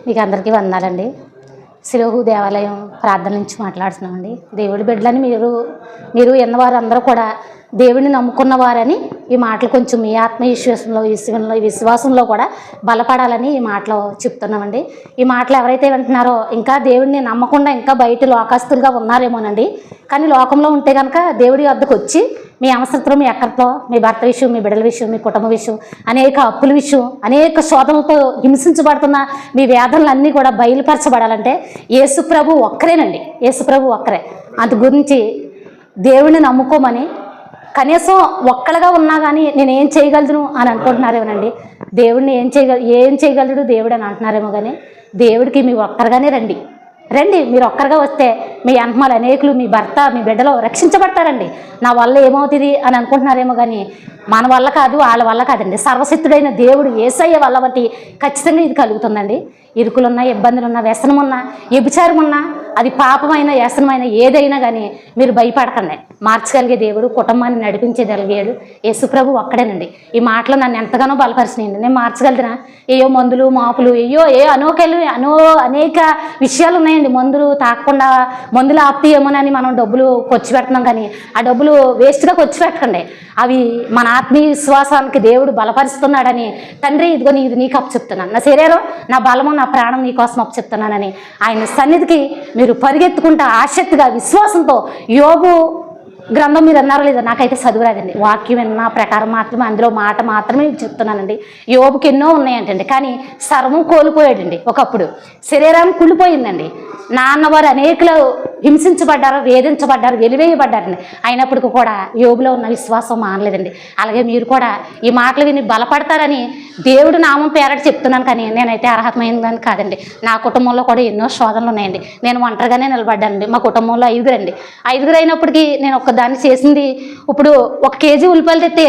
మీకు అందరికీ వందనాలండి. శిలోహు దేవాలయం ప్రార్థన నుంచి మాట్లాడుతున్నామండి. దేవుడి బిడ్డలని మీరు ఎన్నవారు అందరూ కూడా దేవుడిని నమ్ముకున్నవారని ఈ మాటలు కొంచెం మీ విశ్వాసంలో కూడా బలపడాలని ఈ మాటలు చెప్తున్నామండి. ఈ మాటలు ఎవరైతే వింటున్నారో ఇంకా దేవుడిని నమ్మకుండా ఇంకా బయట లోకస్తులుగా ఉన్నారేమోనండి. కానీ లోకంలో ఉంటే కనుక దేవుడి వద్దకు వచ్చి మీ అవసరతలో, మీ ఎక్కడితో, మీ భర్త విషయం, మీ బిడ్డల విషయం, మీ కుటుంబ విషయం, అనేక అప్పుల విషయం, అనేక శోధనలతో హింసించబడుతున్న మీ వేదనలన్నీ కూడా బయలుపరచబడాలంటే యేసుప్రభు ఒక్కరేనండి. యేసుప్రభు ఒక్కరే. అందు గురించి దేవుడిని నమ్ముకోమని, కనీసం ఒక్కలుగా ఉన్నా కానీ నేను ఏం చేయగలను అని అనుకుంటున్నారేమోనండి. దేవుడిని ఏం చేయగలడు దేవుడు అని అంటున్నారేమో కానీ దేవుడికి మీ ఒక్కరుగానే రండి. మీరు ఒక్కరుగా వస్తే మీ అంతమాలు అనేకులు, మీ భర్త, మీ బిడ్డలో రక్షించబడతారండి. నా వల్ల ఏమవుతుంది అని అనుకుంటున్నారేమో కానీ మన వల్ల కాదు, వాళ్ళ వల్ల కాదండి. సర్వశక్తుడైన దేవుడు యేసయ్య వల్ల బట్టి ఖచ్చితంగా ఇది కలుగుతుందండి. ఇరుకులున్నా, ఇబ్బందులున్నా, వ్యసనమున్నా, వ్యభిచారం ఉన్నా, అది పాపమైన వ్యసనమైన ఏదైనా కానీ మీరు భయపడకండి. మార్చగలిగే దేవుడు, కుటుంబాన్ని నడిపించగలిగాడు యేసుప్రభు ఒక్కడేనండి. ఈ మాటలు నన్ను ఎంతగానో బలపరిచినాయండి. నేను మార్చగలిగినా ఏయో మందులు, మాపులు, అనేక విషయాలు ఉన్నాయండి. మందులు తాకుండా మందులు ఆపుతాయేమోనని మనం డబ్బులు ఖర్చు పెడుతున్నాం. కానీ ఆ డబ్బులు వేస్ట్గా ఖర్చు పెట్టకండి. అవి మన ఆత్మీయ విశ్వాసానికి దేవుడు బలపరుస్తున్నాడని, తండ్రి ఇదిగో ఇది నీకు అప్పచెప్తున్నాను, నా శరీరం, నా బలము, నా ప్రాణం నీకోసం అప్పచెప్తున్నానని ఆయన సన్నిధికి మీరు పరిగెత్తుకుంటా ఆసక్తిగా విశ్వాసంతో, యోబు గ్రంథం మీరు అన్నారో లేదా, నాకైతే చదువురాదండి, వాక్యం విన్న ప్రకారం మాత్రమే, అందులో మాట మాత్రమే చెప్తున్నానండి. యోబుకి ఎన్నో ఉన్నాయంటండి. కానీ సర్వం కోల్పోయాడండి. ఒకప్పుడు శరీరాన్ని కుళ్ళిపోయిందండి. నాన్నవారు అనేకులు హింసించబడ్డారు, వేధించబడ్డారు, వెలివేయబడ్డారండి. అయినప్పటికీ కూడా యోబులో ఉన్న విశ్వాసం మానలేదండి. అలాగే మీరు కూడా ఈ మాటలు విని బలపడతారని దేవుడు నామం పేరట చెప్తున్నాను. కానీ నేనైతే అర్హతమైందని కాదండి. నా కుటుంబంలో కూడా ఎన్నో శోధనలు ఉన్నాయండి. నేను ఒంటరిగానే నిలబడ్డానండి. మా కుటుంబంలో ఐదుగురు అయినప్పటికీ నేను ఒక్కదాన్ని చేసింది, ఇప్పుడు 1 కేజీ ఉల్లిపాయలు తెస్తే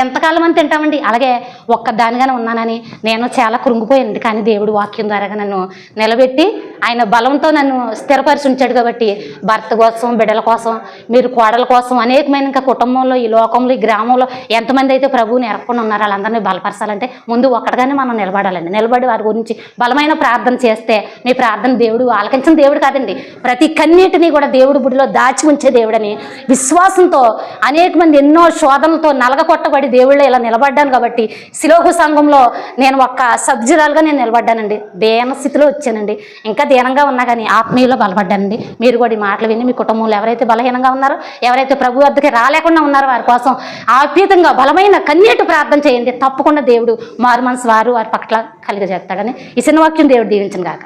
ఎంతకాలం అని తింటామండి. అలాగే ఒక్కదానిగానే ఉన్నానని నేను చాలా కృంగిపోయానండి. కానీ దేవుడు వాక్యం ద్వారాగా నన్ను నిలబెట్టి ఆయన బలంతో నన్ను స్థిరపరిచి ఉంచాడు. కాబట్టి భర్త కోసం, బిడ్డల కోసం, మీరు కోడల కోసం, అనేకమైన ఇంకా కుటుంబంలో, ఈ లోకంలో, ఈ గ్రామంలో ఎంతమంది అయితే ప్రభువుని ఎరగకుండా ఉన్నారో వాళ్ళందరినీ బలపరచాలంటే ముందు ఒక్కడిగానే మనం నిలబడాలండి. నిలబడి వారి గురించి బలమైన ప్రార్థన చేస్తే మీ ప్రార్థన దేవుడు ఆలకించిన దేవుడు కాదండి. ప్రతి కన్నీటిని కూడా దేవుడు బుడిలో దాచి ఉంచే దేవుడని విశ్వాసంతో అనేక మంది ఎన్నో శోధనలతో నలగకొట్టబడి దేవుళ్ళో ఇలా నిలబడ్డాను. కాబట్టి శిలోహు సంఘంలో నేను ఒక్క సభ్యురాలుగా నేను నిలబడ్డానండి. దీన స్థితిలో వచ్చానండి. ఇంకా దీనంగా ఉన్నా కానీ ఆత్మీయులో బలపడ్డానండి. మీరు కూడా ఈ మాటలు విని మీ కుటుంబంలో ఎవరైతే బలహీనంగా ఉన్నారో, ఎవరైతే ప్రభు వద్దకి రాలేకుండా ఉన్నారో వారి కోసం ఆప్యాయంగా బలమైన కన్నీటి ప్రార్థన చేయండి. తప్పకుండా దేవుడు మారు మనసు వారి పట్ల కలిగజేస్తాడని ఈ చిన్న వాక్యం దేవుడు దీవించను గాక.